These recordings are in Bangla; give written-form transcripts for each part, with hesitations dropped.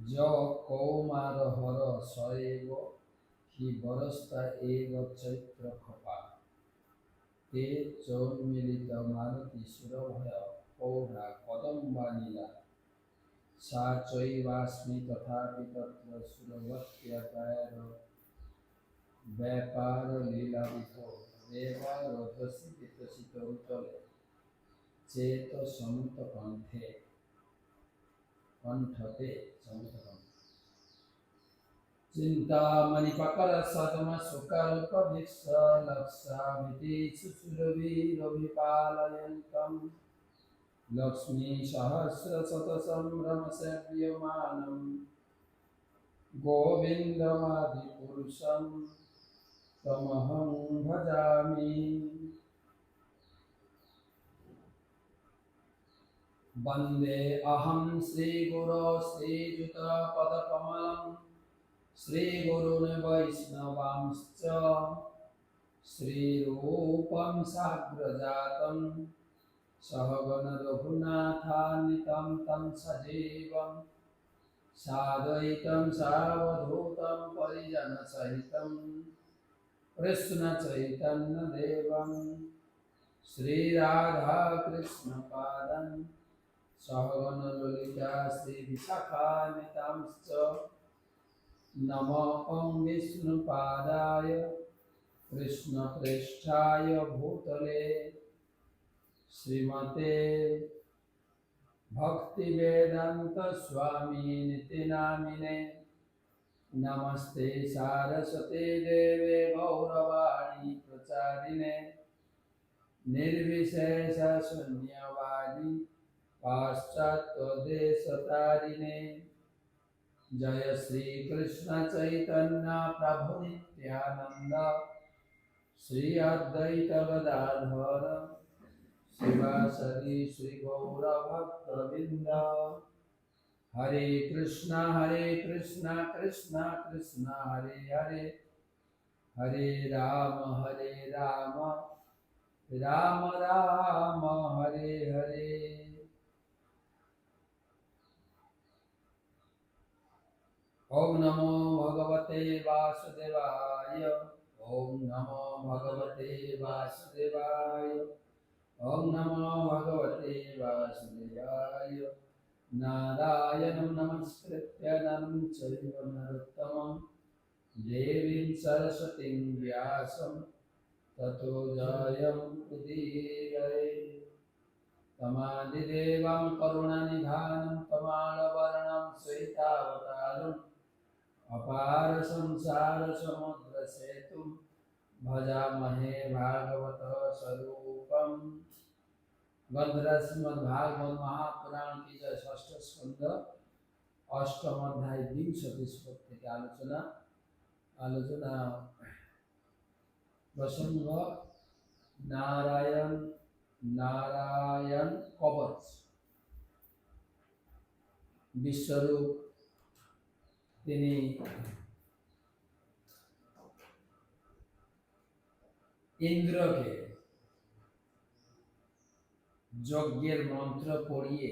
ज कौमार हर सएव हि बरस्ता एव चैत्र खपा ते चोन्मिलित मारुति सुरभय पौरा कदम्बा नीला सा चैवास्मि तथापि तत्र सुरवत्यापार व्यापार लीला विधो देवा रजसी विकसित उतले चेत समुत कंठे कंठते समुत कंठ चिंतामणि पकल सदम सुकल्प भिक्ष लक्षामिति सुसुरवीरभिपालयन्तम् लक्ष्मी सहस्र शतसंभ्रम सेव्यमानम् गोविन्दमादिपुरुषं तमहं भजामि। वन्दे अहं श्रीगुरो श्रीयुतपदकमलं श्रीगुरून् वैष्णवांश्च श्रीरूपं साग्रजातं सहगण रघुनाथान्वितं तं सजीवं साद्वैतं सावधूतं परिजनसहितं कृष्णचैतन्यदेवं श्रीराधाकृष्णपादं सहगण ललिता श्रीविशाखान्वितांश्च नमो विष्णुपादाय कृष्णप्रेष्ठाय भूतले श्रीमते भक्तिवेदांत स्वामी निति नामिने नमस्ते सारस्वते देवे गौरवाणी प्रचारिणे निर्विशेष शून्यवादी पाश्चात्यदेशतारिणे जय श्री कृष्ण चैतन्य प्रभु नित्यानंद श्री अद्वैत गदाधर शिवासरि श्री गौर भक्तवृंद हरे कृष्णा कृष्ण कृष्ण हरे हरे हरे राम राम राम हरे हरे। ओम नमो भगवते वासुदेवाय ओम नमो भगवते वासुदेवाय ओम नमो भगवते वासुदेवाय नारायणं नमस्कृत्य नरं चैव नरोत्तमं देवीं सरस्वतीं व्यासं ततो जयमुदीरये। तमादिदेवं करुणानिधानं तमालवर्णं श्वेतावतारम् अपार संसार समुद्र सेतुं भजामहे भागवत स्वरूपम्। श्रीमद्भागवत महापुराण की जय षष्ठ स्कंद अष्टम अध्याय 20 श्लोक থেকে आलोचना प्रसंग नारायण कवच विश्वरूप তিনি ইন্দ্রকে যজ্ঞের মন্ত্র পড়িয়ে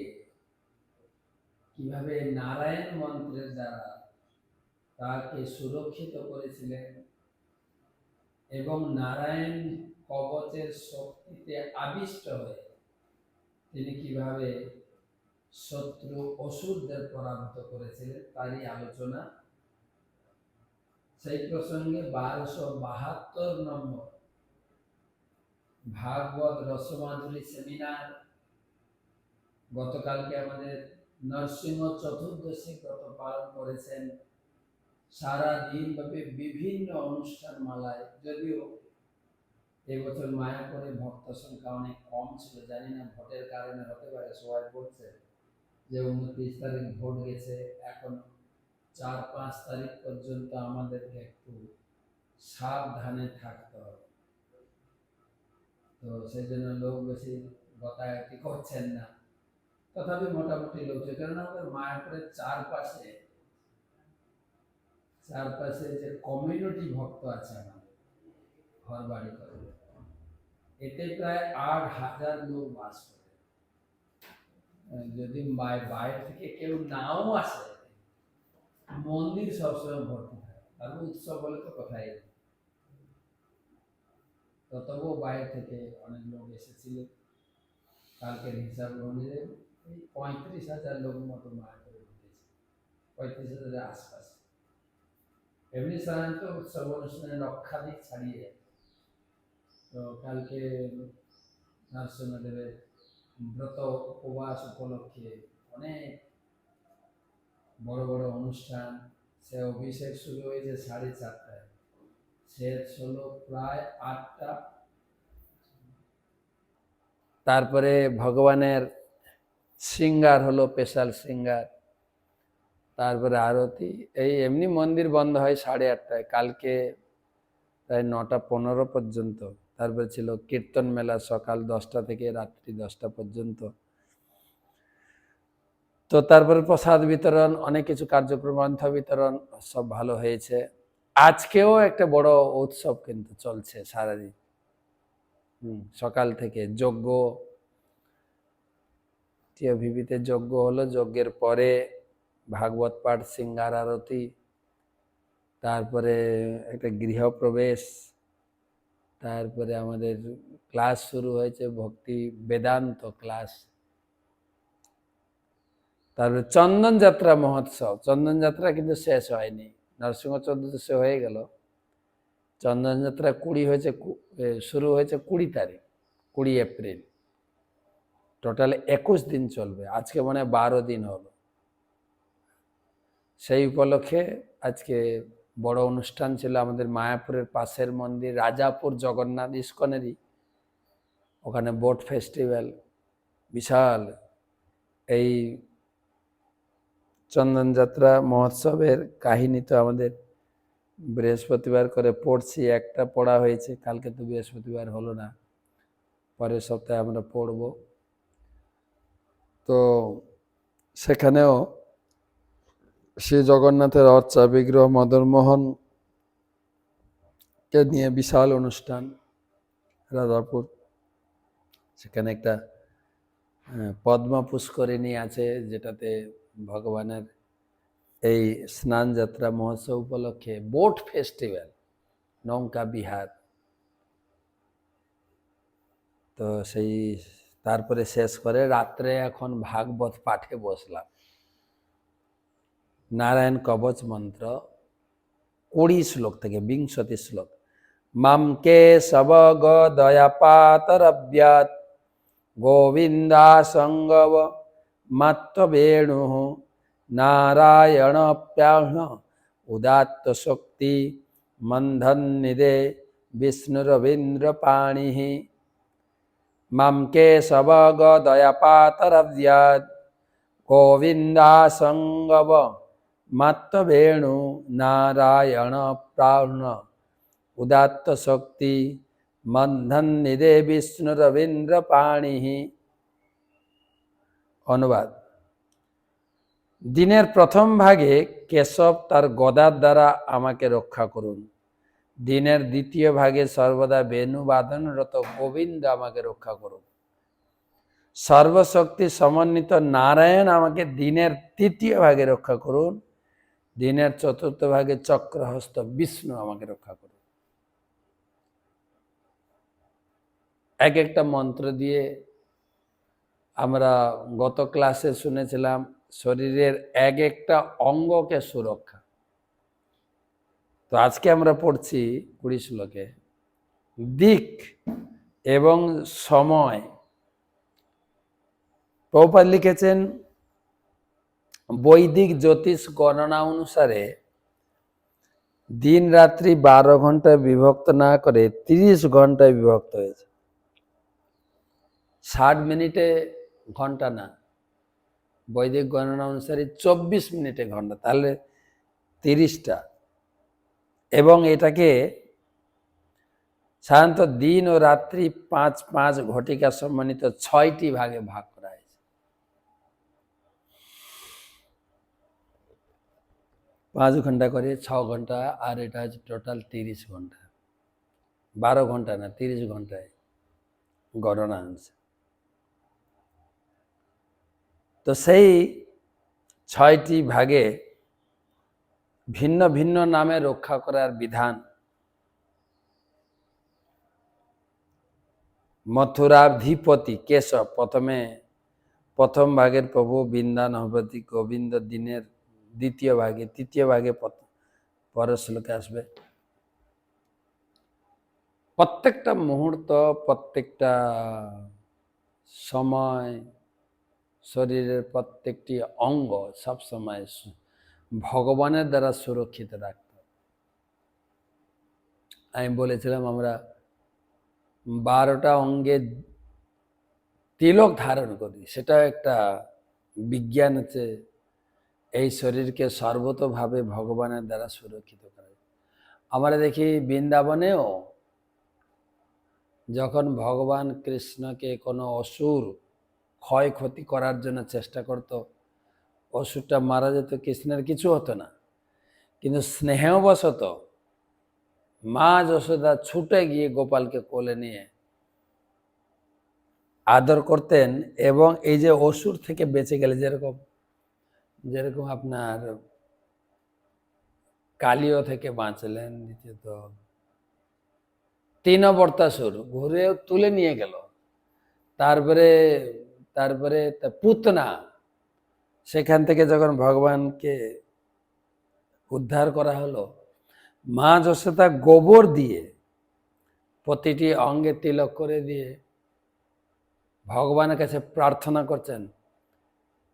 কিভাবে নারায়ণ মন্ত্রের দ্বারা তাকে সুরক্ষিত করেছিলেন এবং নারায়ণ কবচের শক্তিতে আবিষ্ট হয়ে তিনি কিভাবে শত্রু অসুরদের পরাভূত করেছিলেন তারই আলোচনা। সেই প্রসঙ্গে 1272 নম্বর ভাগবত রসমাধুরী সেমিনার গতকালকে আমাদের নরসিংহ চতুর্দশী ব্রত পালন করেছেন। সারা দিন ব্যাপী বিভিন্ন অনুষ্ঠান মালায়, যদিও এবছর মায়াপুরে ভক্ত সংখ্যা অনেক কম ছিল, জানি না ভোটের কারণে হতে পারে। সবাই বলছে যে 29 তারিখ ভোট গেছে, এখন 4-5 তারিখ পর্যন্ত আমাদেরকে একটু সাবধানে থাকতে হবে। তো সেই জন্য লোক বেশি গতাগতি করছেন না, তথাপি মোটামুটি লোক, কারণ আমাদের মায়াপুরের চারপাশে যে কমিউনিটি ভক্ত আছে আমাদের ঘর বাড়ি করে, এতে প্রায় 8,000 লোক বাস করে। যদি বাইরে থেকে কেউ নাও আসে মন্দির সবসময় ভর্তি থাকে, আর উৎসব বলে তো কথাই নেই। তো তবুও বাইরে থেকে অনেক লোক এসেছিল। কালকের হিসাব অনুযায়ী এই 35,000 লোক মতো মায়াপুরে ঢুকেছে, 35,000-এর আশপাশে। এমনি সাধারণত উৎসব অনুষ্ঠানে লক্ষাধিক ছাড়িয়ে যায়। তো কালকে নরসিংহদেবের ব্রত উপবাস উপলক্ষে অনেক বড় বড় অনুষ্ঠান। সে অভিষেক শুরু হয়েছে 4:30টায়, শেষ হলো প্রায় 8টা। তারপরে ভগবানের সিঙ্গার হলো, স্পেশাল সিঙ্গার, তারপরে আরতি। এই এমনি মন্দির বন্ধ হয় 8:30টায়, কালকে প্রায় 9:15 পর্যন্ত। তারপরে ছিল কীর্তন মেলা সকাল 10টা থেকে রাত্রি 10টা পর্যন্ত। তো তারপরে প্রসাদ বিতরণ, অনেক কিছু কার্যক্রম, গ্রন্থ বিতরণ সব ভালো হয়েছে। আজকেও একটা বড় উৎসব কিন্তু চলছে সারাদিন। সকাল থেকে যজ্ঞ, ভিভিতে যজ্ঞ হলো, যজ্ঞের পরে ভাগবত পাঠ, সিঙ্গার আরতি, তারপরে একটা গৃহপ্রবেশ, তারপরে আমাদের ক্লাস শুরু হয়েছে, ভক্তি বেদান্ত ক্লাস। তারপরে চন্দন যাত্রা মহোৎসব। চন্দন যাত্রা কিন্তু শেষ হয়নি, নরসিংহ চতুর্দশী হয়ে গেল। চন্দন যাত্রা শুরু হয়েছে 20 তারিখ, 20 এপ্রিল। টোটাল 21 দিন চলবে, আজকে মনে হয় 12 দিন হলো। সেই উপলক্ষে আজকে বড় অনুষ্ঠান ছিল আমাদের মায়াপুরের পাশের মন্দির রাজাপুর জগন্নাথ ইস্কনেরই, ওখানে বোট ফেস্টিভ্যাল বিশাল। এই চন্দন যাত্রা মহোৎসবের কাহিনী তো আমাদের বৃহস্পতিবার করে পড়ছি, একটা পড়া হয়েছে, কালকে তো বৃহস্পতিবার হলো না, পরের সপ্তাহে আমরা পড়ব। তো সেখানেও শ্রী জগন্নাথের অর্চা বিগ্রহ মদনমোহনকে নিয়ে বিশাল অনুষ্ঠান রাজাপুর। সেখানে একটা পদ্মা পুষ্করিণী আছে, যেটাতে ভগবানের এই স্নান যাত্রা মহোৎসব উপলক্ষে বোট ফেস্টিভ্যাল, নৌকা বিহার। তো সেই তারপরে শেষ করে রাত্রে এখন ভাগবত পাঠে বসলাম। নারায়ণ কবচ মন্ত্র 20 শ্লোক থেকে 20 শ্লোক। মামকে সবগ দয়াপাতরব্যাত গোবিন্দাসঙ্গব মাত্তবেণু নারায়ণপ্যাহ উদাত্ত শক্তি মন্ধন্নিদে বিষ্ণুরবীন্দ্রপাণি। মামকে সবগ দয়াপাতরব্যাত গোবিন্দাসঙ্গব মাত্তবেণু নারায়ণপ্রাণ উদাত্ত শক্তি মন্ধন্নিদে বিষ্ণুরবীন্দ্রপাণি। অনুবাদ: দিনের প্রথম ভাগে কেশব তার গদার দ্বারা আমাকে রক্ষা করুন। দিনের দ্বিতীয় ভাগে সর্বদা বেণু বাদনরত গোবিন্দ আমাকে রক্ষা করুন। সর্বশক্তি সমন্বিত নারায়ণ আমাকে দিনের তৃতীয় ভাগে রক্ষা করুন। দিনের চতুর্থ ভাগে চক্রহস্ত বিষ্ণু আমাকে রক্ষা করুন। এক একটা মন্ত্র দিয়ে আমরা গত ক্লাসে শুনেছিলাম শরীরের এক একটা অঙ্গকে সুরক্ষা। তো আজকে আমরা পড়ছি 20 শ্লোকে দিক এবং সময়। প্রভুপাদ লিখেছেন বৈদিক জ্যোতিষ গণনা অনুসারে দিন রাত্রি 12 ঘন্টায় বিভক্ত না করে 30 ঘন্টায় বিভক্ত হয়েছে। 60 মিনিটে ঘন্টা না, বৈদিক গণনা অনুসারে 24 মিনিটে ঘন্টা, তাহলে 30টা। এবং এটাকে সাধারণত দিন ও রাত্রি 5 ঘটিকা সম্মানিত 6টি ভাগে ভাগ করা হয়েছে। 5 ঘন্টা করে 6 ঘন্টা, আর এটা হচ্ছে টোটাল 30 ঘন্টা। 12 ঘন্টা না, 30 ঘন্টায় গণনা আছে। তো সেই 6টি ভাগে ভিন্ন ভিন্ন নামে রক্ষা করার বিধান। মথুরাধিপতি কেশব, প্রথম ভাগের প্রভু বৃন্দাবনপতি গোবিন্দ দিনের তৃতীয় ভাগে পরের শ্লোকে আসবে। প্রত্যেকটা মুহূর্ত, প্রত্যেকটা সময়, শরীরের প্রত্যেকটি অঙ্গ সবসময় ভগবানের দ্বারা সুরক্ষিত রাখতে হবে। আমি বলেছিলাম আমরা 12টা অঙ্গে তিলক ধারণ করি, সেটা একটা বিজ্ঞান হচ্ছে এই শরীরকে সর্বতোভাবে ভগবানের দ্বারা সুরক্ষিত করে। আমরা দেখি বৃন্দাবনেও যখন ভগবান কৃষ্ণকে কোনো অসুর ক্ষয়ক্ষতি করার জন্য চেষ্টা করত, অসুরটা মারা যেত, কৃষ্ণের কিছু হতো না, কিন্তু স্নেহবশত মা যশোদা ছুটে গিয়ে গোপালকে কোলে নিয়ে আদর করতেন, এবং এই যে অসুর থেকে বেঁচে গেলে, যেরকম আপনার কালীয় থেকে বাঁচলেন, দ্বিতীয়ত তৃণবর্তাসুর ঘুরে তুলে নিয়ে গেল, তারপরে পুতনা, সেখান থেকে যখন ভগবানকে উদ্ধার করা হলো, মা যশোদা গোবর দিয়ে প্রতিটি অঙ্গে তিলক করে দিয়ে ভগবানের কাছে প্রার্থনা করছেন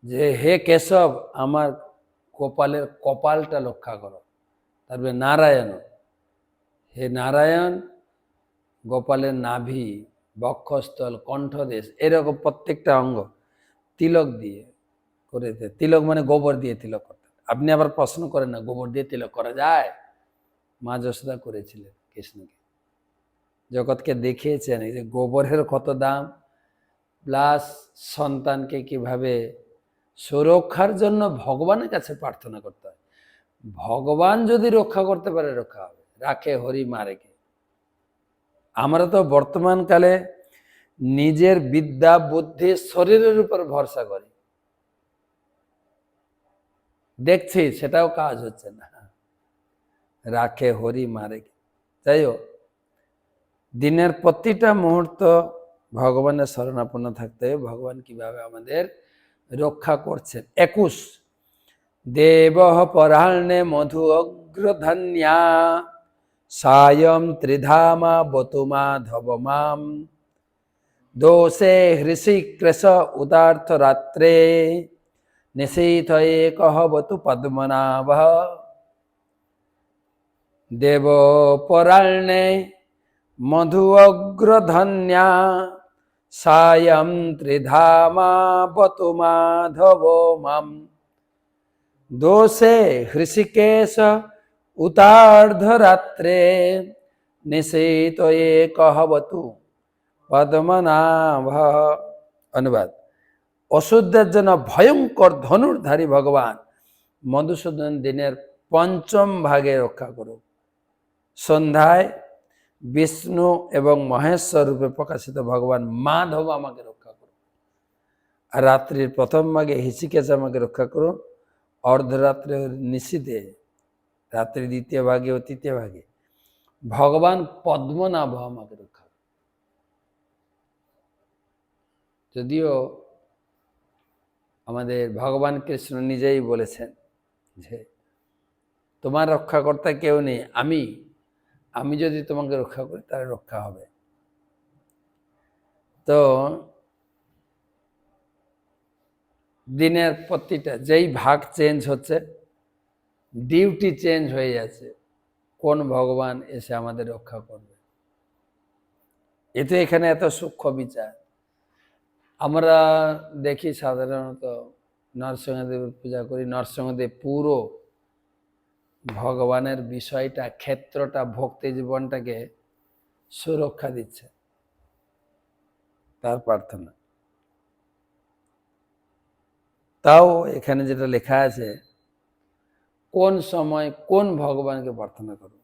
যে হে কেশব, আমার গোপালের কপালটা রক্ষা করো। তারপরে নারায়ণ, হে নারায়ণ, গোপালের নাভি, বক্ষস্থল, কণ্ঠদেশ, এরকম প্রত্যেকটা অঙ্গ তিলক দিয়ে করে দিতে। তিলক মানে গোবর দিয়ে তিলক করতেন। আপনি আবার প্রশ্ন করেন না গোবর দিয়ে তিলক করা যায়? মা যশোদা করেছিলেন কৃষ্ণকে, জগৎকে দেখিয়েছেন এই যে গোবরের কত দাম, প্লাস সন্তানকে কিভাবে সুরক্ষার জন্য ভগবানের কাছে প্রার্থনা করতে হয়। ভগবান যদি রক্ষা করতে পারে, রক্ষা হবে। রাখে হরি মারেকে। আমরা তো বর্তমানকালে নিজের বিদ্যা বুদ্ধি শরীরের উপর ভরসা করি, দেখছি সেটাও কাজ হচ্ছে না। রাখে হরি মারেকে। যাই হোক, দিনের প্রতিটা মুহূর্ত ভগবানের শরণাপন্ন থাকতে হবে। ভগবান কিভাবে আমাদের রক্ষা করছেন। 21 দেব পরাহ্নে মধু অগ্রধন্যা সায়ং ত্রিধামা বতু মাধব মাম দোষে হৃষিকেশ উদার্থ রাত্রে নিশীথ একঃ বতু পদ্মনাভ। দেব পরাহ্নে মধু অগ্রধন্যা সায়ং ত্রিধামা বতু মাধব মাম দোষে হৃষিকেশ উতার্ধরাত্রে নিশীথ একঃ বতু পদ্মনাভ। অনুবাদ: অসুরদের জন্য ভয়ঙ্কর ধনুর্ধারী ভগবান মধুসূদন দিনের পঞ্চম ভাগে রক্ষা করুক। সন্ধ্যায় বিষ্ণু এবং মহেশ্বর রূপে প্রকাশিত ভগবান মাধব আমাকে রক্ষা করুন। আর রাত্রির প্রথম ভাগে হৃষিকেশ আমাকে রক্ষা করুন। অর্ধরাত্রে নিশীথে, রাত্রির দ্বিতীয় ভাগে ও তৃতীয় ভাগে ভগবান পদ্মনাভ আমাকে রক্ষা করুন। যদিও আমাদের ভগবান কৃষ্ণ নিজেই বলেছেন যে তোমার রক্ষাকর্তা কেউ নেই, আমি যদি তোমাকে রক্ষা করি তাহলে রক্ষা হবে। তো দিনের প্রতিটা যেই ভাগ চেঞ্জ হচ্ছে, ডিউটি চেঞ্জ হয়ে যাচ্ছে, কোন ভগবান এসে আমাদের রক্ষা করবে। এতে এখানে এত সূক্ষ্ম বিচার। আমরা দেখি সাধারণত নরসিংহদেবের পূজা করি, নরসিংহদেব পুরো ভগবানের বিষয়টা, ক্ষেত্রটা, ভক্তি জীবনটাকে সুরক্ষা দিচ্ছে, তার প্রার্থনা। তাও এখানে যেটা লেখা আছে, কোন সময় কোন ভগবানকে প্রার্থনা করো।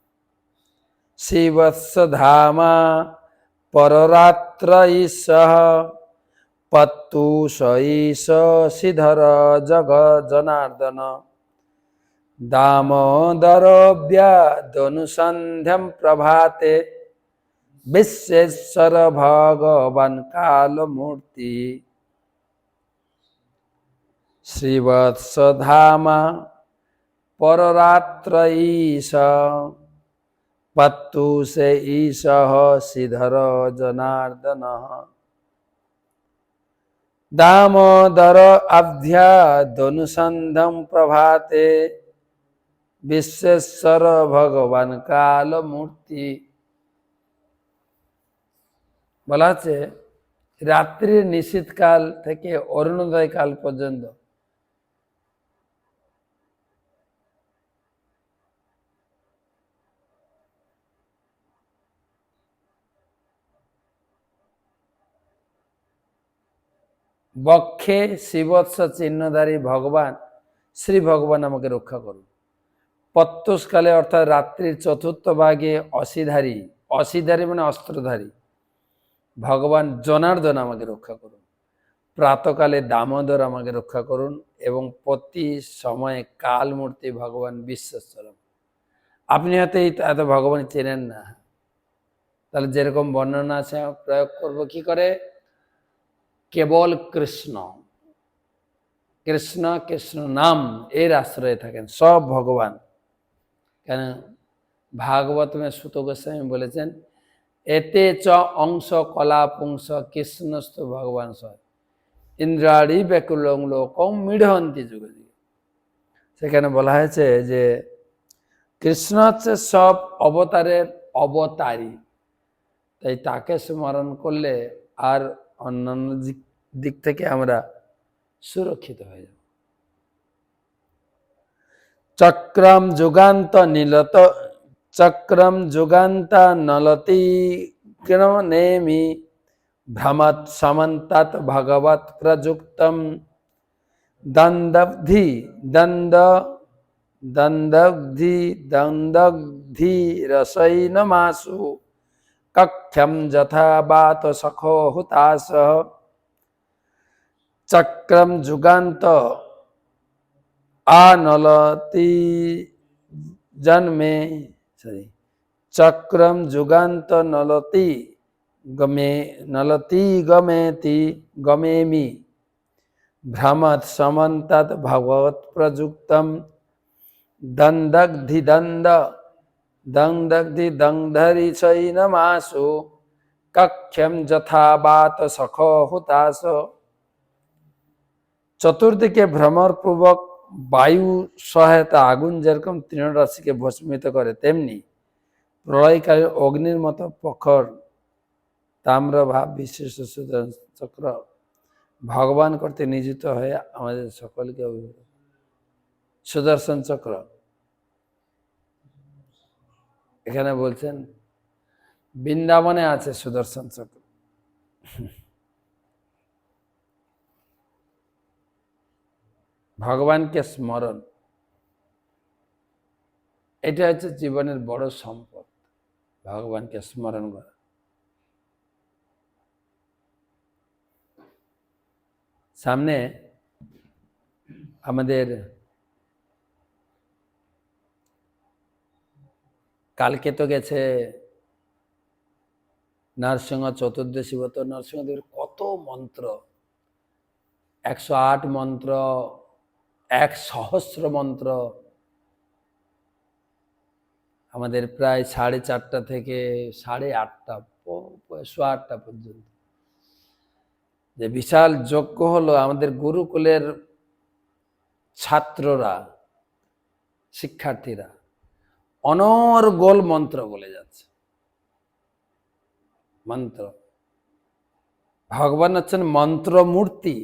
শিবৎস ধামা পররাত্র ঈশঃ পত্যু সঈশ শ্রীধর জগ জনার্দন दामोदरोऽव्यादनुसन्ध्यं प्रभाते विश्वेश्वर भगवान् कालमूर्ति श्रीवत्सधाम पररात्र ईश पत्तु से ईशः श्रीधर जनार्दन दामोदर अभ्यादनुसन्ध्यं प्रभाते विश्वेश्वर भगवान काल मूर्ति। বলা আছে রাত্রির নিশীথ কাল থেকে অরুণোদয় কাল পর্যন্ত বক্ষে শিবৎস চিহ্নধারী ভগবান শ্রী ভগবান আমাকে রক্ষা করুন। প্রত্যুষকালে অর্থাৎ রাত্রির চতুর্থ ভাগে অসিধারী, অসিধারী মানে অস্ত্রধারী ভগবান জনার্দন আমাকে রক্ষা করুন। প্রাতকালে দামোদর আমাকে রক্ষা করুন এবং প্রতি সময়ে কালমূর্তি ভগবান বিশ্বেশ্বর। আপনি হয়তো এত ভগবান চেনেন না, তাহলে যেরকম বর্ণনা আছে প্রয়োগ করব কি করে? কেবল কৃষ্ণ, কৃষ্ণ কৃষ্ণ নাম এর আশ্রয়ে থাকেন সব ভগবান। কেন ভাগবত মে সুত গোস্বামী বলেছেন এতে চ অংশ কলা পুংস কৃষ্ণস্থ ভগবান সয় ইন্দ্রাড়ি ব্যাকুলং লোকং মৃঢ়ন্তি যুগে যুগে। সেখানে বলা হয়েছে যে কৃষ্ণ হচ্ছে সব অবতারের অবতারী, তাই তাকে স্মরণ করলে আর অন্যান্য দিক থেকে আমরা সুরক্ষিত হয়ে যাব। চক্রম যুগান্ত নীলত চক্রম যুগান্ত নলতি নেমি ভ্রমত সমন্তাৎ ভগবত প্রযুক্তম দন্দব্ধি দন্দগ্ধি রসৈনমাসু কক্ষম যথা বাত সখো হুতাস। চক্রম যুগান্ত আনলতি জন্মে চক্রম যুগান্ত নলতি গমেতি গমেমি ভ্রমত সমন্তাৎ ভগবত প্রযুক্তম দন্দগ্ধি দংধরি চৈনমাসু কক্ষম যথা বাত সখো হুতাস। চতুর্দিকে ভ্রমর পূর্বক বায়ু সহায়তা আগুন যেরকম তৃণরাশিকে ভস্মিত করে, তেমনি প্রলয়কালে অগ্নির মতো প্রখর তাম্র ভাব বিশিষ্ট সুদর্শন চক্র ভগবান করতে নিয়োজিত হয়ে আমাদের সকলকে অভিভূত। সুদর্শন চক্র এখানে বলছেন বৃন্দাবনে আছে সুদর্শন চক্র। ভগবানকে স্মরণ, এটা হচ্ছে জীবনের বড় সম্পদ, ভগবানকে স্মরণ করা। সামনে আমাদের কালকে তো গেছে নরসিংহ চতুর্দশী ব্রত। নরসিংহদেবের কত মন্ত্র, 108 মন্ত্র, 1,000 মন্ত্র। আমাদের প্রায় 4:30 থেকে 8:30 পর্যন্ত যে বিশাল যজ্ঞ হলো, আমাদের গুরুকুলের ছাত্ররা, শিক্ষার্থীরা অনর্গল মন্ত্র বলে যাচ্ছে। মন্ত্র, ভগবান হচ্ছেন মন্ত্র মূর্তি,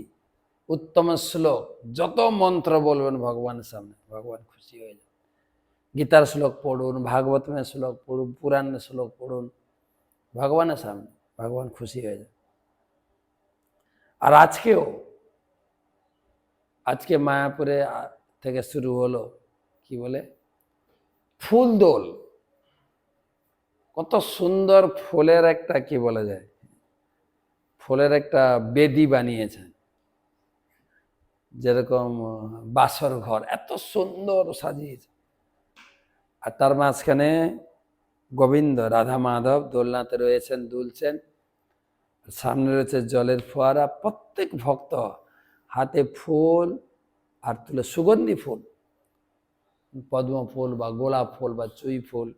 উত্তম শ্লোক। যত মন্ত্র বলবেন ভগবানের সামনে, ভগবান খুশি হয়ে যাবে। গীতার শ্লোক পড়ুন, ভাগবতের শ্লোক পড়ুন, পুরাণের শ্লোক পড়ুন, ভগবানের সামনে ভগবান খুশি হয়ে যাবে। আর আজকে মায়াপুরে থেকে শুরু হলো কি বলে ফুল দোল। কত সুন্দর ফুলের একটা কি বলা যায়, ফুলের একটা বেদি বানিয়েছেন। যেরকম বাসর ঘর এত সুন্দর সাজিয়েছে, আর তার মাঝখানে গোবিন্দ রাধা মাধব দোলনাতে রয়েছেন, দুলছেন, সামনে রয়েছে জলের ফোয়ারা। প্রত্যেক ভক্ত হাতে ফুল আর তুলে সুগন্ধি ফুল, পদ্ম ফুল বা গোলাপ ফুল বা চুই ফুল,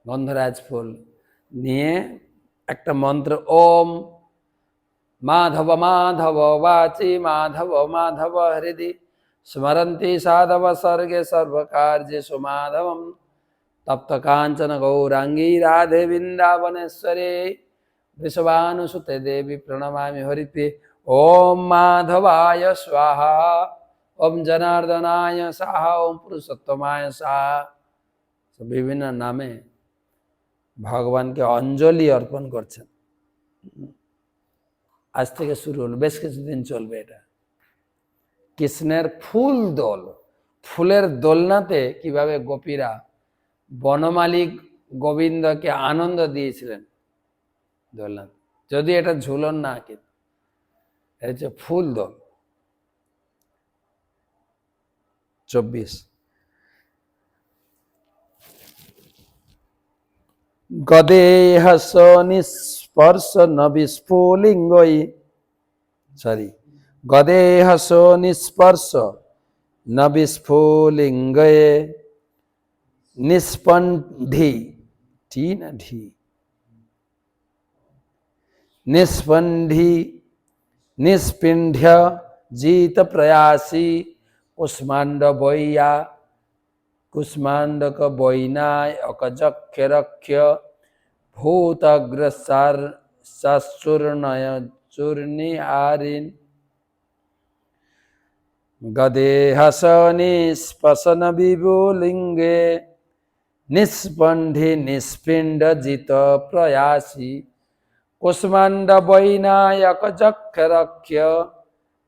গন্ধরাজ ফুল নিয়ে একটা মন্ত্র, ওম মাধব মাধব বাচি মাধব মাধব হৃদি স্মরন্তি সাধব স্বর্গে সর্বকার্যেষু মাধবম তপ্ত কাঞ্চন গৌরাঙ্গী রাধে বৃন্দাবনেশ্বরে বৃষভানুসুতে দেবী প্রণমামি হরিপ্রিয়ে। ওম মাধবায় স্বাহা, ওম জনার্দনায় স্বাহা, ওম পুরুষোত্তমায় স্বাহা। বিভিন্ন নামে ভগবানকে অঞ্জলি অর্পণ করছেন। আজ থেকে শুরু হলো, বেশ কিছুদিন চলবে এটা। কৃষ্ণের ফুল দোল, ফুলের দোলনাতে কিভাবে গোপীরা বনমালী গোবিন্দকে আনন্দ দিয়েছিলেন দোলনাতে, যদি এটা ঝুলন না, কিন্তু এটা হচ্ছে ফুল দোল। 24 গদেহস নিস্পর্শ নবিস্ফুলিঙ্গই, গদেহস নিস্পর্শ নবিস্ফুলিঙ্গয়ে নিস্পন্ধি টি না ঢি নিস্পন্ধি নিষ্পিণ্ড জিত প্রয়াসী কুষ্মাণ্ড বৈয়া কুষ্মাণ্ডক বৈনায় অকজক্ষরক্ষ ভূতগ্রসার চূর্ণয় চূর্ণি আরিন গদেহস নিষ্পশন বিভুলিঙ্গে নিষ্পন্ধি নিষ্পিণ্ড জিত প্রয়াসী কুষ্মাণ্ড বৈনায়ক যক্ষরক্ষ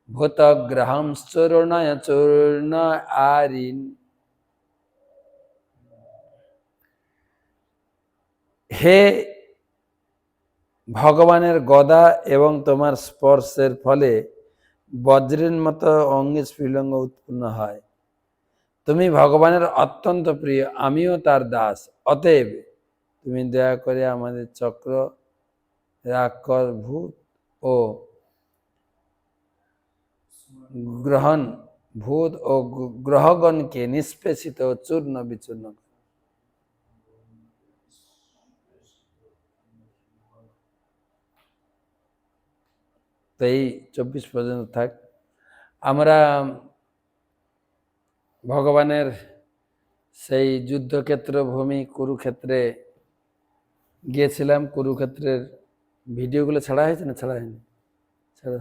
ভূতগ্রহম চূর্ণয় চূর্ণ আরিন। হে ভগবানের গদা এবং তোমার স্পর্শের ফলে বজ্রের মতো অঙ্গে স্ফুলিঙ্গ উৎপন্ন হয়। তুমি ভগবানের অত্যন্ত প্রিয়, আমিও তার দাস, অতএব তুমি দয়া করে আমাদের চক্র রাক্ষস ভূত ও গ্রহগণকে নিষ্পেষিত ও চূর্ণ বিচূর্ণ। তো এই 24 পর্যন্ত থাক। আমরা ভগবানের সেই যুদ্ধক্ষেত্র ভূমি কুরুক্ষেত্রে গিয়েছিলাম। কুরুক্ষেত্রের ভিডিওগুলো ছাড়া হয়েছে না? ছাড়া হয়নি? ছাড়া।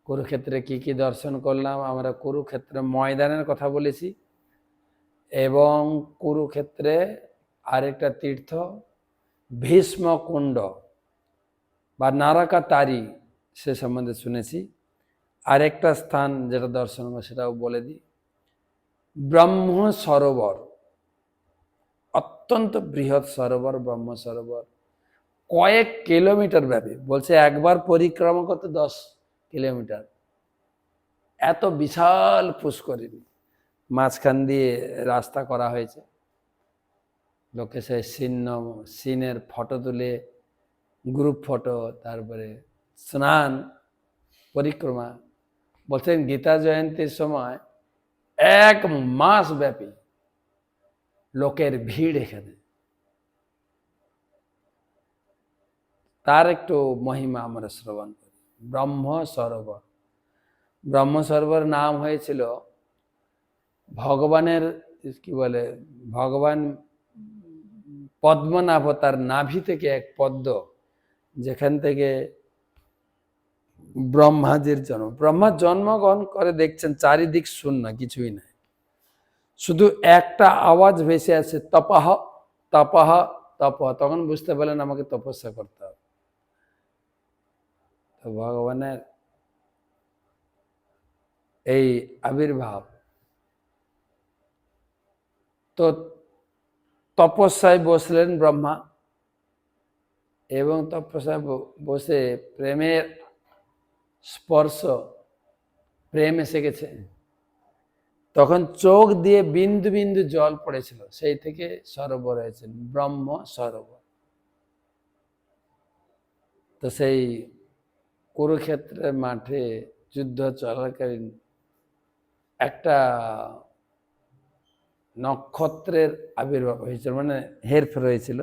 কুরুক্ষেত্রে কি কি দর্শন করলাম, আমরা কুরুক্ষেত্রে ময়দানের কথা বলেছি, এবং কুরুক্ষেত্রে আরেকটা তীর্থ ভীষ্ম কুণ্ড বা নারাকা তারি, সে সম্বন্ধে শুনেছি। আরেকটা স্থান যেটা দর্শন করবো সেটাও বলে দিই, ব্রহ্ম সরোবর, অত্যন্ত বৃহৎ সরোবর ব্রহ্ম সরোবর, কয়েক কিলোমিটার ব্যাপী। বলছে একবার পরিক্রমা করতে 10 কিলোমিটার, এত বিশাল পুষ্করিণী। মাঝখান দিয়ে রাস্তা করা হয়েছে, লোকে সেই সিনের ফটো তুলে, গ্রুপ ফটো, তারপরে স্নান, পরিক্রমা। বলছেন গীতা জয়ন্তীর সময় 1 মাস ব্যাপী লোকের ভিড় এখানে। তার একটু মহিমা আমরা শ্রবণ করি। ব্রহ্ম সরোবর, ব্রহ্ম সরোবর নাম হয়েছিল ভগবানের, কি বলে, ভগবান পদ্মনাভ, তার নাভি থেকে এক পদ্ম, যেখান থেকে ব্রহ্মাজির জন্ম। ব্রহ্মা জন্মগ্রহণ করে, দেখছেন চারিদিক শূন্য, কিছুই নাই, শুধু একটা আওয়াজ ভেসে আছে, তপহ তপহ তপহ। তখন বুঝতে পারলেন আমাকে তপস্যা করতে হবে। তো ভগবানের এই আবির্ভাব, তো তপস্যায় বসলেন ব্রহ্মা, এবং তপস্যায় বসে প্রেমের স্পর্শ প্রেম এসে গেছে। তখন চোখ দিয়ে বিন্দু বিন্দু জল পড়েছিল, সেই থেকে সরোবর হয়েছে ব্রহ্ম সরোবর। তো সেই কুরুক্ষেত্রের মাঠে যুদ্ধ চলাকালীন একটা নক্ষত্রের আবির্ভাব হয়েছিল, মানে হেরফের হয়েছিল।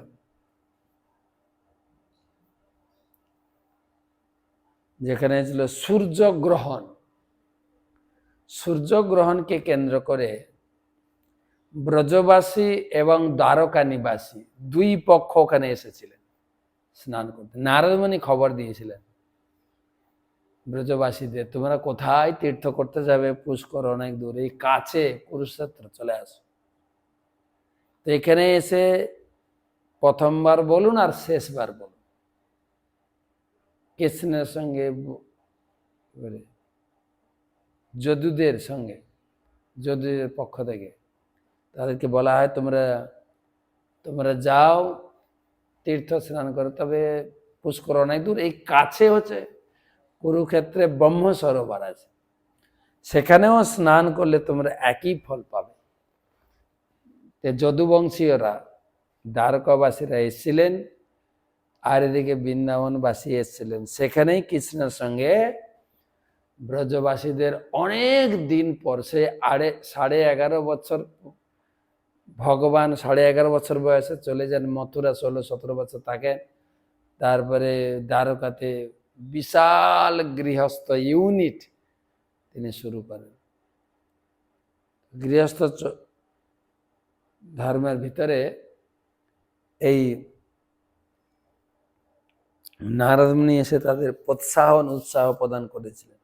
যেখানে ছিল সূর্যগ্রহণ। সূর্যগ্রহণকে কেন্দ্র করে ব্রজবাসী এবং দ্বারকা নিবাসী দুই পক্ষ ওখানে এসেছিলেন স্নান করতে। নারদমুনি খবর দিয়েছিলেন ব্রজবাসীদের, তোমরা কোথায় তীর্থ করতে যাবে? পুষ্কর অনেক দূর, এই কাছে কুরুক্ষেত্র চলে আসো। তো এখানে এসে প্রথমবার বলুন আর শেষবার বলুন, কৃষ্ণের সঙ্গে যদুদের সঙ্গে, যদুদের পক্ষ থেকে তাদেরকে বলা হয় তোমরা তোমরা যাও তীর্থ স্নান করো, তবে পুষ্কর অনেক দূর, এই কাছে হচ্ছে কুরুক্ষেত্রে ব্রহ্ম সরোবর আছে, সেখানেও স্নান করলে তোমরা একই ফল পাবে। যদুবংশীয়রা দ্বারকাবাসীরা এসেছিলেন, আর এদিকে বৃন্দাবনবাসী এসেছিলেন। সেখানেই কৃষ্ণের সঙ্গে ব্রজবাসীদের অনেক দিন পর, সে 11.5 বছর ভগবান 11.5 বছর বয়সে চলে যান মথুরা, 16-17 বছর থাকেন। তারপরে দ্বারকাতে বিশাল গৃহস্থ ইউনিট তিনি শুরু করেন। গৃহস্থ ধর্মের ভিতরে এই নারদ মুনি এসে তাদের উৎসাহ প্রদান করেছিলেন।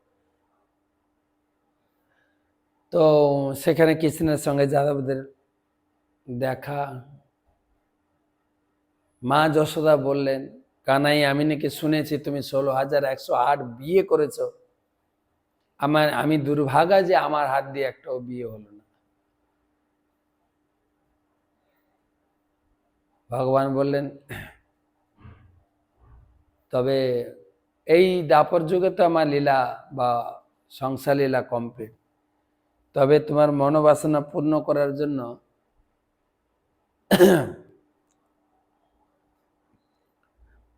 তো সেখানে কৃষ্ণের সঙ্গে যাদবদের দেখা। মা যশোদা বললেন, কানাই আমি নাকি শুনেছি তুমি 16,108 বিয়ে করেছ, আমি দুর্ভাগা যে আমার হাত দিয়ে একটাও বিয়ে হলো না। ভগবান বললেন, তবে এই দাপর যুগে তো আমার লীলা বা সংসার লীলা কমপ্লিট, তবে তোমার মনোবাসনা পূর্ণ করার জন্য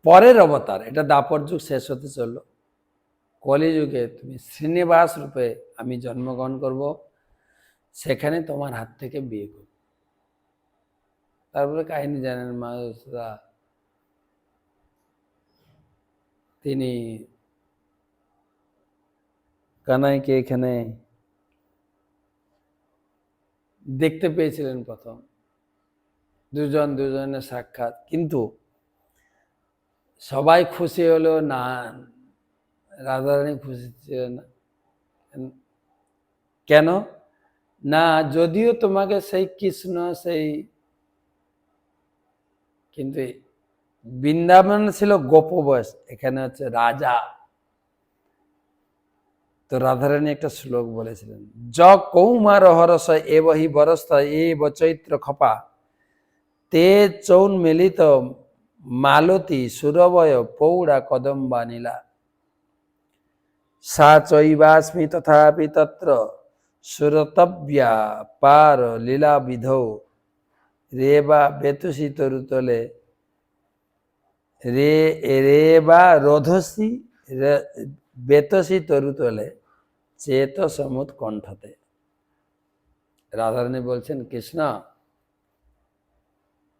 পরের অবতার, এটা দাপর যুগ শেষ হতে চললো, কলিযুগে তুমি শ্রীনিবাস রূপে আমি জন্মগ্রহণ করব, সেখানে তোমার হাত থেকে বিয়ে করব। তারপরে কাহিনী জানেন, মা যশোদা তিনি কানাইকে এখানে দেখতে পেয়েছিলেন প্রথম, দুজনের সাক্ষাৎ, কিন্তু সবাই খুশি হলো না, রাধারানী খুশি ছিলেন না। কেন না? যদিও তোমাকে সেই কৃষ্ণ সেই, কিন্তু বৃন্দাবন ছিল গোপ বয়স, এখানে হচ্ছে রাজা। তো রাধারানী একটা শ্লোক বলেছিলেন, য কৌমার হরস এবহি বরস্ত এব চৈত্র খপা তে চৌন মিলিত মালতী সুরবয় পৌড়া কদম্বা নীলা সা চৈবাস্মি তথাপি তত্র সুরতব্যা পার লীলা বিধৌ রেবা বেতুষী তরুতলে রেবা রোধসী বেতসী তরুতলে চেত সমুদ কণ্ঠতে। রাধারানী বলছেন, কৃষ্ণ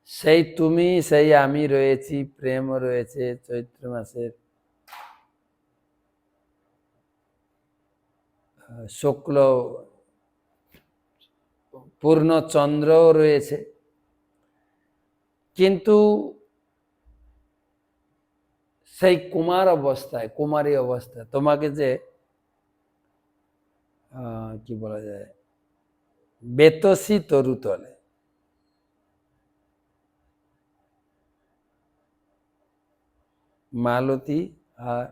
সেই তুমি সেই আমি রয়েছি, প্রেম রয়েছে, চৈত্র মাসের শুক্ল পূর্ণ চন্দ্র রয়েছে, কিন্তু সেই কুমারী অবস্থায় তোমাকে যে কি বলা যায়, বেতসী তরুতলে, মালতী আর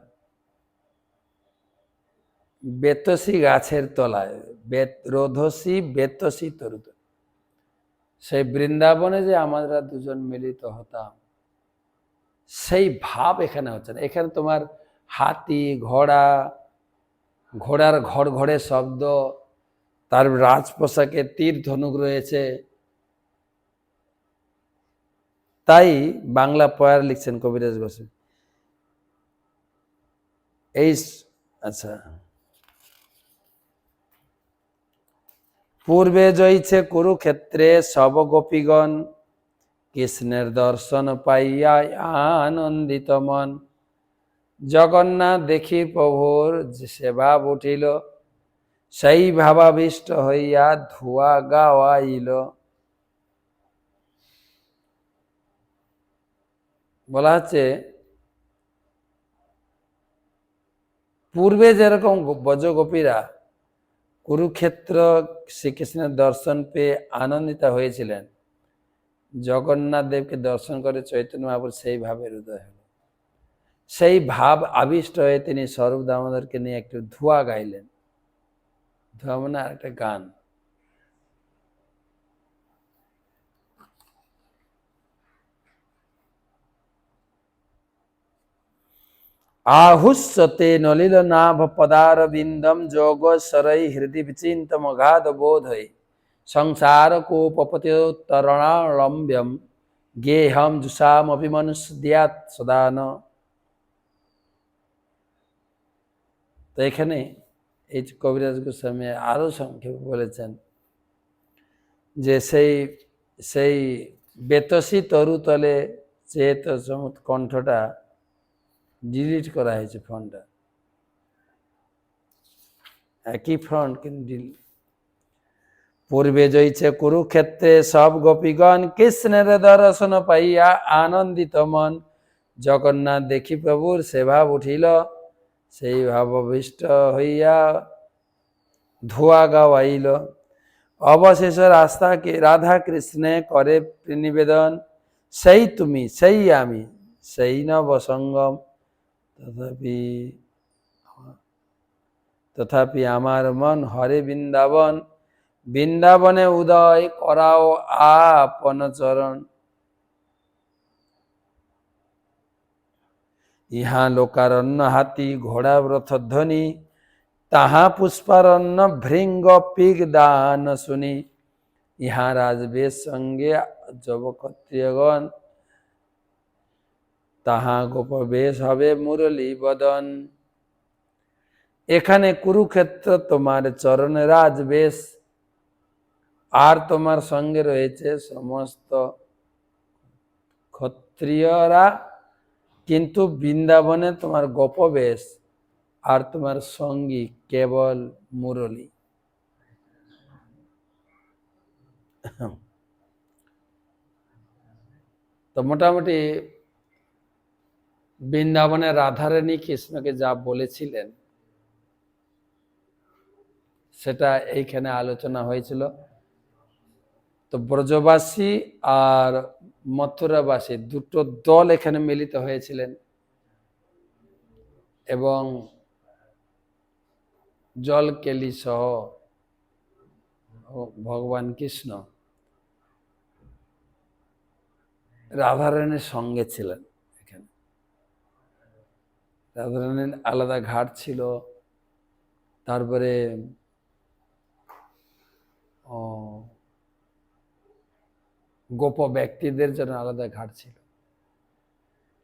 বেতসী গাছের তলায়, রোধসী বেতসী তরুতলে, সেই বৃন্দাবনে যে আমরা দুজন মিলিত হতাম, সেই ভাব এখানে হচ্ছে না। এখানে তোমার হাতি ঘোড়া ঘোড়ার ঘর ঘরে শব্দ, তার রাজ পোশাকে তীর ধনুক রয়েছে। তাই বাংলা পয়ার লিখছেন কবিরাজ গোস্বামী। আচ্ছা, পূর্বে জয়ছে কুরুক্ষেত্রে সব গোপীগণ, কৃষ্ণের দর্শন পাইয়া আনন্দিত মন। জগন্নাথ দেখি প্রভুর সেবা উঠিল, সেই ভাবাবিষ্ট হইয়া ধুয়া গাওয়াইল। বলা হচ্ছে পূর্বে যেরকম ব্রজগোপীরা কুরুক্ষেত্র শ্রীকৃষ্ণের দর্শন পেয়ে আনন্দিত হয়েছিলেন, জগন্নাথ দেবকে দর্শন করে চৈতন্য মহাপ্রভু সেই ভাবের উদয় হল। সেই ভাব আবিষ্ট হয়ে তিনি স্বরূপ দামোদরকে নিয়ে একটু ধোঁয়া গাইলেন। ধোঁয়া মানে আরেকটা গান। আহুষ্যতে নলিল নাভ পদার বিন্দম যোগ সরই হৃদয় বিচিন্তম অগাধ বোধই, সংসার কোপপতিতরণালম্ব্যম গেহম জুষাম অভিমনুষ্যাৎ সদান। তো এখানে এই কবিরাজ গোস্বামী আরো সংক্ষেপে বলেছেন যে সেই বেতসী তরুতলে চেত কণ্ঠটা ডিলিট করা হয়েছে, ফ্রন্টটা একই ফ্রন্ট কিন্তু পূর্বে জয়ছে কুরুক্ষেত্রে সব গোপীগণ, কৃষ্ণের দর্শন পাইয়া আনন্দিত মন। জগন্নাথ দেখি প্রভুর সেবা উঠিল, সেই ভাবাবিষ্ট হইয়া ধোয়া গাওয়াইল। অবশেষ রাধা কৃষ্ণে করে নিবেদন, সেই তুমি সেই আমি সেই নব সঙ্গম। তথাপি আমার মন হরে বৃন্দাবন, বৃন্দাবনে উদয় করাও আপন চরণ। ইহা লোকারণ্য হাতি ঘোড়া রথ ধ্বনি, তাহা পুষ্পারণ্য ভৃঙ্গ পিগ দান শুনি। ইহা রাজবেশ সঙ্গে যবক্ষত্রিয়গণ, তাহা গোপবেশ হবে মুরলী বদন। এখানে কুরুক্ষেত্র তোমার চরণে রাজবেশ, আর তোমার সঙ্গে রয়েছে সমস্ত ক্ষত্রিয়রা, কিন্তু বৃন্দাবনে তোমার গোপবেশ আর তোমার সঙ্গী কেবল মুরলী। তো মোটামুটি বৃন্দাবনে রাধারানী কৃষ্ণকে যা বলেছিলেন সেটা এইখানে আলোচনা হয়েছিল। তো ব্রজবাসী আর মথুরাবাসী দুটো দল এখানে মিলিত হয়েছিলেন, এবং জলকেলি সহ ভগবান কৃষ্ণ রাধারানীর সঙ্গে ছিলেন। এখানে রাধারানীর আলাদা ঘাট ছিল, তারপরে গোপ ব্যক্তিদের জন্য আলাদা ঘাট ছিল।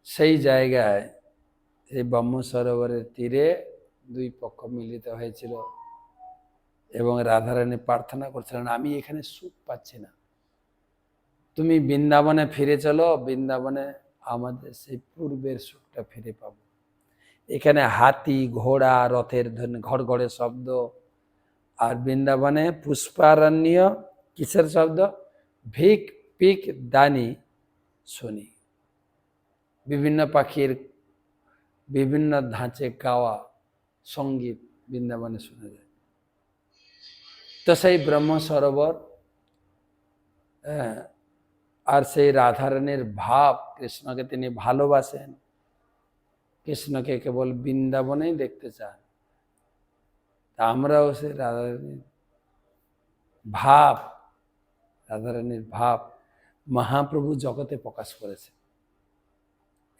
সেই জায়গায় এই ব্রহ্ম সরোবরের তীরে দুই পক্ষ মিলিত হয়েছিল, এবং রাধারানী প্রার্থনা করছিলেন, আমি এখানে সুখ পাচ্ছি না, তুমি বৃন্দাবনে ফিরে চলো, বৃন্দাবনে আমাদের সেই পূর্বের সুখটা ফিরে পাবো। এখানে হাতি ঘোড়া রথের ঘর ঘরে শব্দ, আর বৃন্দাবনে পুষ্পারণ্য কিসের শব্দ? ভিক পিক দানি শুনি, বিভিন্ন পাখির বিভিন্ন ধাঁচে গাওয়া সঙ্গীত বৃন্দাবনে শোনা যায়। তো সেই ব্রহ্ম সরোবর আর সেই রাধারানীর ভাব, কৃষ্ণকে তিনি ভালোবাসেন, কৃষ্ণকে কেবল বৃন্দাবনেই দেখতে চান। তা আমরাও সেই রাধারানীর ভাব মহাপ্রভু জগতে প্রকাশ করেছেন।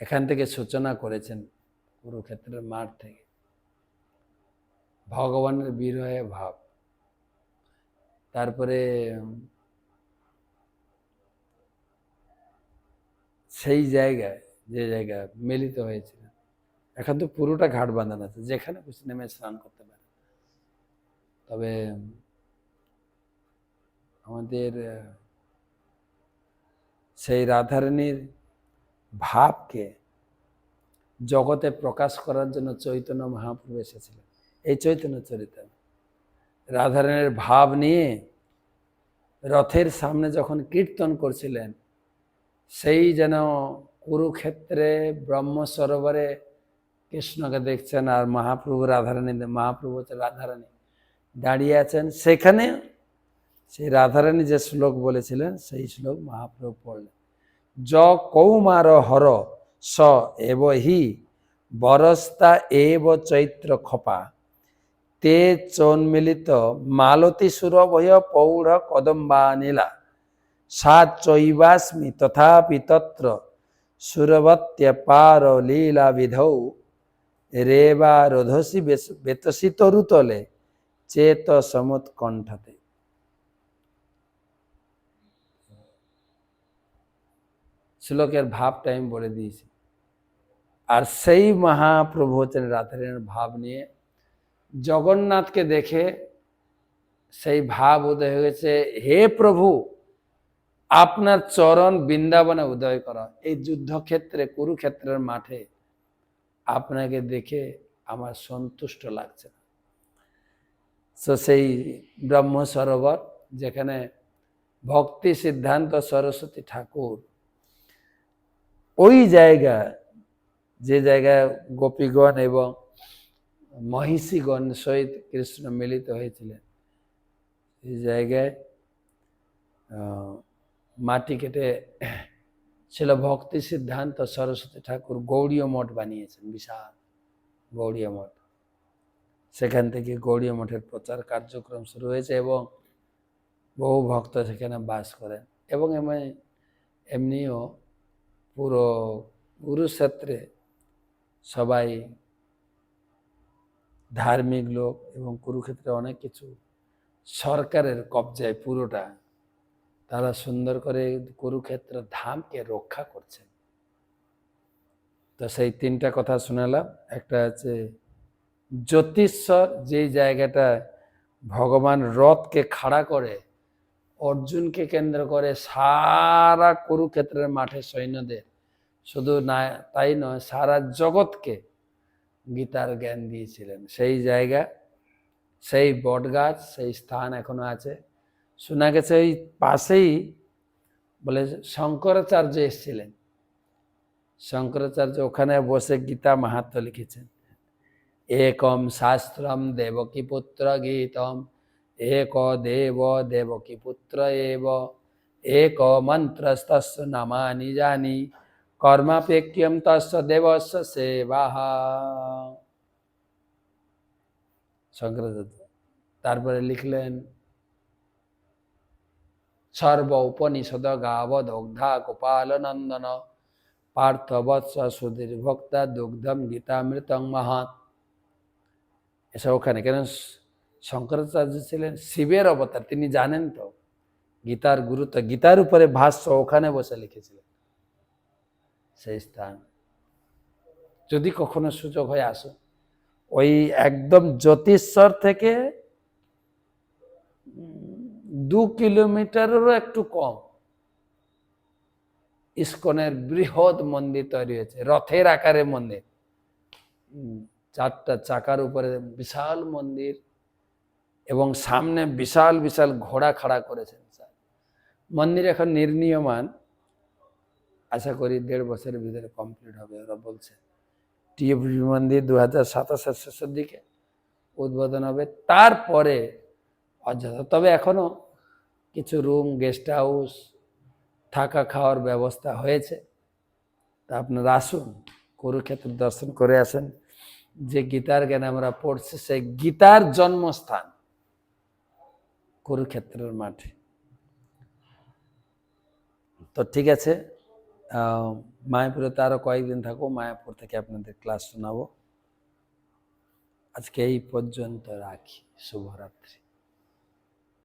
এখান থেকে সূচনা করেছেন কুরুক্ষেত্রের মাঠ থেকে। ভগবানের বিরহে ভাব। তারপরে সেই জায়গায়, যে জায়গায় মিলিত হয়েছিল, এখন তো পুরোটা ঘাট বাঁধানো আছে, যেখানে খুশি নেমে স্নান করতে পারে। তবে আমাদের সেই রাধারানীর ভাবকে জগতে প্রকাশ করার জন্য চৈতন্য মহাপ্রভু এসেছিলেন। এই চৈতন্য চরিত্র রাধারানীর ভাব নিয়ে রথের সামনে যখন কীর্তন করছিলেন, সেই যেন কুরুক্ষেত্রে ব্রহ্ম সরোবরে কৃষ্ণকে দেখছেন, আর মহাপ্রভু রাধারানী, মহাপ্রভু রাধারানী দাঁড়িয়ে আছেন। সেখানে সেই রাধারানী যে শ্লোক বলেছিলেন, সেই শ্লোক মহাপ্রভু পড়লেন। য কৌমার হর স এব হি বরস্তা এব চৈত্র খপা তে চন্মিলিত মালতী সুরভয় পৌঢ় কদম্বা নীলা সা চৈবাস্মি তথাপি তত্র সুরবত্য পার লীলা বিধৌ রেবা রোধসি বেতসি তরুতলে চেত সমুৎকণ্ঠতে। শ্লোকের ভাবটা আমি বলে দিয়েছি। আর সেই মহাপ্রভু হচ্ছেন রাধারানীর ভাব নিয়ে জগন্নাথকে দেখে সেই ভাব উদয় হয়েছে, হে প্রভু আপনার চরণ বৃন্দাবনে উদয় করা। এই যুদ্ধক্ষেত্রে, কুরুক্ষেত্রের মাঠে আপনাকে দেখে আমার সন্তুষ্ট লাগছে। তো সেই ব্রহ্ম সরোবর, যেখানে ভক্তি সিদ্ধান্ত সরস্বতী ঠাকুর, ওই জায়গা, যে জায়গায় গোপীগণ এবং মহিষীগণ সহিত কৃষ্ণ মিলিত হয়েছিলেন, এই জায়গায় মাটি কেটে ছিল ভক্তি সিদ্ধান্ত সরস্বতী ঠাকুর গৌড়ীয় মঠ বানিয়েছেন, বিশাল গৌড়ীয় মঠ। সেখান থেকে গৌড়ীয় মঠের প্রচার কার্যক্রম শুরু হয়েছে এবং বহু ভক্ত সেখানে বাস করেন। এবং এমনিও পুরো কুরুক্ষেত্রে সবাই ধার্মিক লোক, এবং কুরুক্ষেত্রে অনেক কিছু সরকারের কবজায় পুরোটা, তারা সুন্দর করে কুরুক্ষেত্র ধামকে রক্ষা করছে। তো সেই তিনটা কথা শোনালাম। একটা হচ্ছে জ্যোতিষ্বর, যে জায়গাটা ভগবান রথকে খাড়া করে অর্জুনকে কেন্দ্র করে সারা কুরুক্ষেত্রের মাঠে সৈন্যদের, শুধু না তাই নয়, সারা জগৎকে গীতার জ্ঞান দিয়েছিলেন। সেই জায়গা, সেই বটগাছ, সেই স্থান এখনো আছে। শোনা গেছে ওই পাশেই বলে শঙ্করাচার্য এসেছিলেন। শঙ্করাচার্য ওখানে বসে গীতা মাহাত্ম্য লিখেছেন। একম শাস্ত্রম দেবকী পুত্র গীতম এক দেব দেবকী পুত্র এব এক মন্ত্রস্তস্য নামানি জানি কর্মাপেক্ষম তস্য দেবস্য সেবাহ। শঙ্করাচার্য তারপরে লিখলেন সর্ব উপনিষদ গাবদগ্ধা গোপাল নন্দন পার্থবৎস সুধীর ভক্তা দুগ্ধম গীতামৃতং মহাৎ। এসব ওখানে, কেন শঙ্করাচার্য ছিলেন শিবের অবতার, তিনি জানেন তো গীতার গুরুত্ব, গীতার উপরে ভাষ্য ওখানে বসে লিখেছিলেন। সেই স্থান যদি কখনো সুযোগ হয় আসো। ওই একদম জ্যোতিষ্বর থেকে 2 কিলোমিটারেরও একটু কম ইস্কনের বৃহৎ মন্দির তৈরি হয়েছে, রথের আকারে মন্দির, 4টা চাকার উপরে বিশাল মন্দির, এবং সামনে বিশাল বিশাল ঘোড়া খাড়া করেছেন। মন্দির এখন নির্মীয়মান, আশা করি 1.5 বছরের ভিতরে কমপ্লিট হবে ওরা বলছে। টিএপি মন্দির 2027 শেষের দিকে উদ্বোধন হবে, তারপরে অযোধ্যা। তবে এখনো কিছু রুম, গেস্ট হাউস, থাকা খাওয়ার ব্যবস্থা হয়েছে। তা আপনারা আসুন, কুরুক্ষেত্র দর্শন করে আসেন। যে গীতার জ্ঞান আমরা পড়ছি, সেই গীতার জন্মস্থান কুরুক্ষেত্রের মাঠে। তো ঠিক আছে, মায়াপুরে তো আরো কয়েকদিন থাকবো, মায়াপুর থেকে আপনাদের ক্লাস শোনাবো। আজকে এই পর্যন্ত রাখি। শুভরাত্রি।